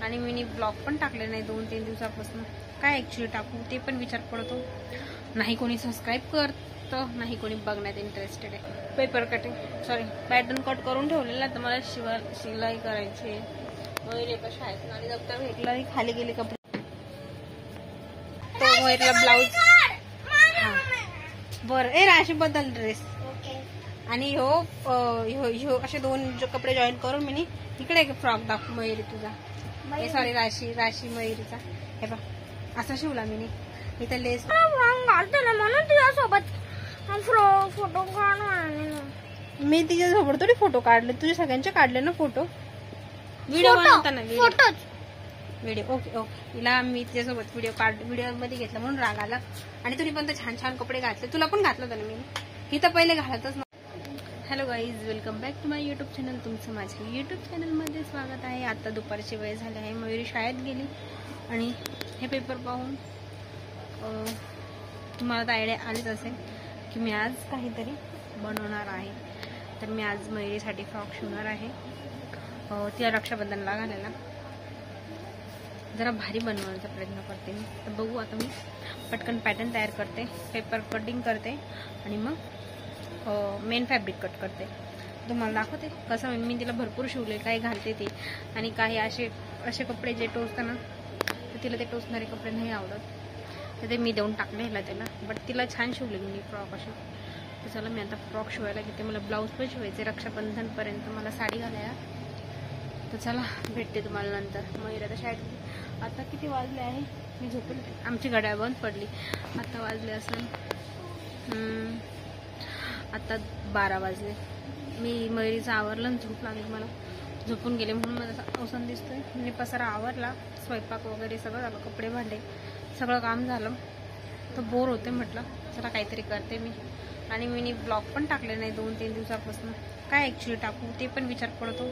आणि मी ब्लॉग पण टाकले नाही 2-3 दिवसापासून. काय ॲक्च्युली टाकू ते पण विचार पडतो. नाही कोणी सबस्क्राईब करतं, नाही कोणी बघण्यात इंटरेस्टेड आहे. पेपर कटिंग पॅटर्न कट करून ठेवलेला, तर मला शिलाई करायची आहे. मयूर शाळेत आणि दप्तर भेटला खाली गेले कपडे. तो मयूरला ब्लाऊज बरं ए राशी बदल ड्रेस आणि ह्यो असे 2 कपडे जॉईन करून मी इकडे एक फ्रॉक दाखव मयुरी तुझा. सॉरी राशी मयुरीचा. हे बघ असा शिवला मी इथं लेस घालते ना म्हणून तुझ्यासोबत फोटो काढ. मी तिच्यासोबत थोडी फोटो काढले, तुझे सगळ्यांचे काढले ना फोटो. व्हिडिओ बनवताना व्हिडिओ ओके तिला मी तिच्यासोबत व्हिडिओ मध्ये घेतला म्हणून राग आला. आणि तुम्ही पण छान छान कपडे घातले, तुला पण घातलं होतं ना मी. ही तर पहिले घालतच नव्हतं. Hello guys, welcome back to my YouTube channel. तुमचं माझ्या युट्यूब चॅनलमध्ये स्वागत आहे. आता दुपारची वेळ झाली आहे, मयुरी शाळेत गेली आणि हे पेपर पाहून तुम्हाला तर आयडिया आलीच असेल की मी आज काहीतरी बनवणार आहे. तर मी आज मयुरीसाठी फ्रॉक शिवणार आहे. तिला रक्षाबंधनला घालायला जरा भारी बनवण्याचा प्रयत्न करते मी. तर बघू आता मी पटकन पॅटर्न तयार करते, पेपर कटिंग करते आणि मग मेन फॅब्रिक कट करते. तुम्हाला दाखवते कसं मी तिला भरपूर शिवले, काही घालते ते आणि काही असे कपडे जे टोचताना तर तिला ते टोचणारे कपडे नाही आवडत, तर ते मी देऊन टाकले त्याला. बट तिला छान शिवले मी फ्रॉक असे. तर चला मी आता फ्रॉक शिवायला घेते. मला ब्लाऊज पण शिवायचे रक्षाबंधनपर्यंत, मला साडी घालायला. तर चला भेटते तुम्हाला नंतर. मयूर आता शाळेत आता किती वाजले आहे, मी झोपून आमची घड्याळ बंद पडली. आता वाजले असं आता 12 वाजले. मी मयुरीचं आवरलं आणि झोप लागली मला, झोपून गेले म्हणून मला अवसान दिसतोय. मी पसारा आवरला, स्वयंपाक वगैरे सगळं झालं, कपडे भांडे सगळं काम झालं. तर बोर होते, म्हटलं चला काहीतरी करते मी. आणि मी ब्लॉग पण टाकले नाही 2-3 दिवसापासून. काय ॲक्च्युली टाकू ते पण विचार पडतो.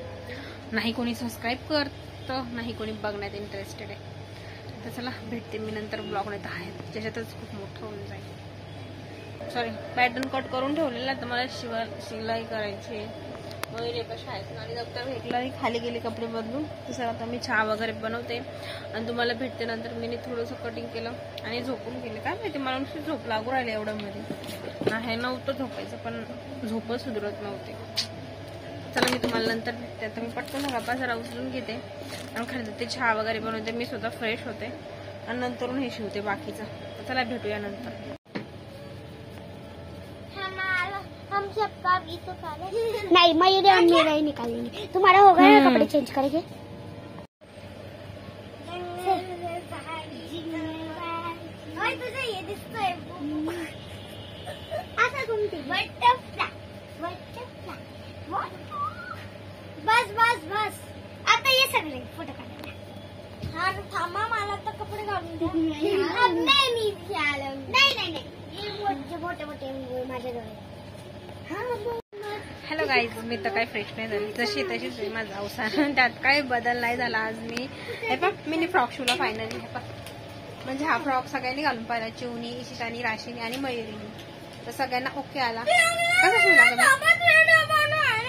नाही कोणी सबस्क्राईब करतं, नाही कोणी बघण्यात इंटरेस्टेड आहे. तर चला भेटते मी नंतर. ब्लॉग नाही तर आहे त्याच्यातच खूप मोठं होऊन जाईल. पॅटर्न कट करून ठेवलेला, तर मला शिलाई करायची आहे. मयूर शाळेत आणि दप्तर भेटला खाली गेले कपडे बदलून. तसं आता मी चहा वगैरे बनवते आणि तुम्हाला भेटते नंतर. मी थोडंसं कटिंग केलं आणि झोपून गेले. काय माहिती मला नुसती झोप लागू राहिली एवढं मध्ये. हे नव्हतं झोपायचं पण झोपच सुधरत नव्हते. चला मी तुम्हाला नंतर भेटते. आता मी पटकन गप्पा जरा उचलून घेते आणि खरं ते चहा वगैरे बनवते. मी स्वतः फ्रेश होते आणि नंतरून हे शिवते बाकीचं. चला भेटूया नंतर. नहीं मयूरी हम मेरा ही निकालेंगे. तुम्हारा हो गया ना कपड़े चेंज करेंगे. तुझे ये दिसतोय असं घुमती बस आता ये सगळे फोटो काढायला. हा थांबा, मला तर कपडे घालून द्या. नाही मी नाही मोठे माझ्याजवळ. हॅलो गाईज, मी तर काही फ्रेश नाही झाली, तशीच आहे माझा अवसान. त्यात काही बदल नाही झाला आज. मी हे बघ मी फ्रॉक शिवला फायनली. हे बघ म्हणजे हा फ्रॉक सगळ्यांनी घालून पाहिला, चिवनी, इशितानी, राशीनी आणि मयुरीनी. तर सगळ्यांना ओके आला. कसा शिवला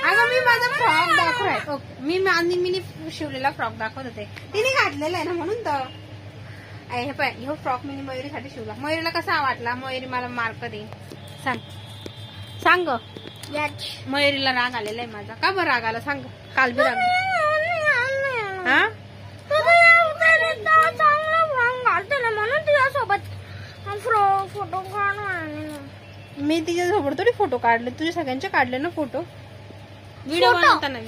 अगं मी माझा फ्रॉक दाखवलाय. मी शिवलेला फ्रॉक दाखवत होते, तिने घातलेला आहे ना म्हणून. तर हे पाय ह्यो फ्रॉक मी मयुरीसाठी शिवला. मयुरीला कसा वाटला? मयुरी मला मार्क दे. सांग ग. मयुरीला राग आलेला आहे माझा. का बरं राग आला सांग? काल बी राग हा म्हणून तुझ्यासोबत फोटो काढ. मी तिच्यासोबत थोडी फोटो काढले, तुझे सगळ्यांचे काढले ना फोटो. व्हिडिओ बनवताना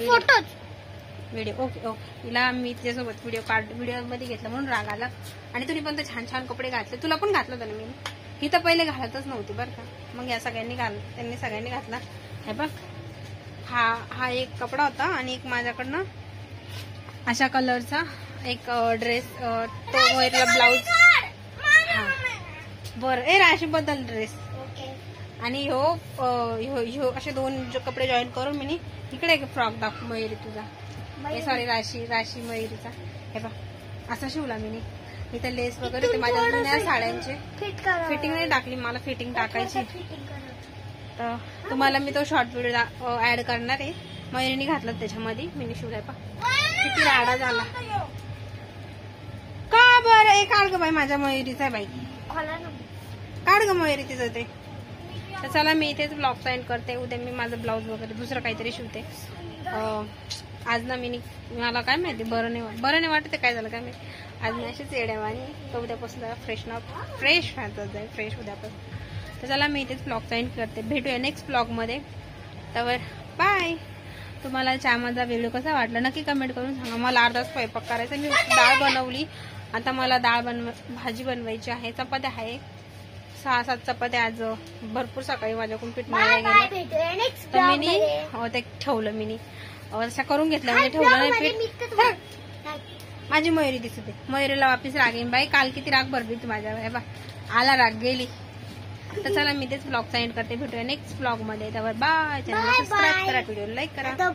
व्हिडिओ ओके तिला मी तिच्यासोबत व्हिडिओ मध्ये घेतला म्हणून राग आला. आणि तुम्ही पण छान छान कपडे घातले, तुला पण घातलं होतं ना मी. ही तर पहिले घालतच नव्हती बरं का. मग या त्यांनी सगळ्यांनी घातला. हे बघ हा एक कपडा होता आणि एक माझ्याकडनं अशा कलरचा एक ड्रेस, तो मयूरला ब्लाऊज बरं ए राशी बदल ड्रेस आणि ह्यो असे 2 कपडे जॉईन करून मी इकडे एक फ्रॉक दाखव मयुरी तुझा. सॉरी राशी मयुरीचा. हे बघ असा शिवला मी. इथं लेस वगैरे ते माझ्या जुन्या साड्यांचे फिटिंग नाही टाकली, मला फिटिंग टाकायची. तर तुम्हाला मी तो शॉर्ट व्हिडिओ ऍड करणार आहे. मयुरीने घातलं त्याच्यामध्ये मी शिवलाय. पा किती राडा झाला. अरे काढ ग बाई, माझ्या मयुरीचा बाई, खोला ना. काढ ग मयुरी तिचं ते. तर चला मी इथेच ब्लॉग साईन करते. उद्या मी माझं ब्लाऊज वगैरे दुसरं काहीतरी शिवते. आज ना मला काय माहिती बरं नाही वाटते काय झालं काय माहिती. आज मी अशीच येड्यावानी. तर उद्यापासून जरा फ्रेश व्हायचं जाईल, फ्रेश उद्यापासून. तर चला मी इथेच ब्लॉग साईन करते. भेटूया नेक्स्ट ब्लॉगमध्ये. तर बाय. तुम्हाला चहाचा व्हिडिओ कसा वाटला नक्की कमेंट करून सांगा. मला अर्धा स्वयंपाक करायचा. मी डाळ बनवली. आता मला भाजी बनवायची आहे. चपात्या आहे 6-7 चपात्या. आज भरपूर सकाळी माझ्याकडून पीठ मळलं गेलं तर मी ते ठेवलं. मी अशा करून घेतलं म्हणजे ठेवलं नाही पीठ. माझी मयुरी दिसते. मयुरीला वापिस राग येईन बाई. काल किती राग भरली तू माझ्या बा. आला राग गेली. तर चला मी तेच ब्लॉग साईड करते. भेटूया नेक्स्ट ब्लॉग मध्ये. त्यावर बाय. चॅनल सबस्क्राईब करा, व्हिडिओ लाईक करा.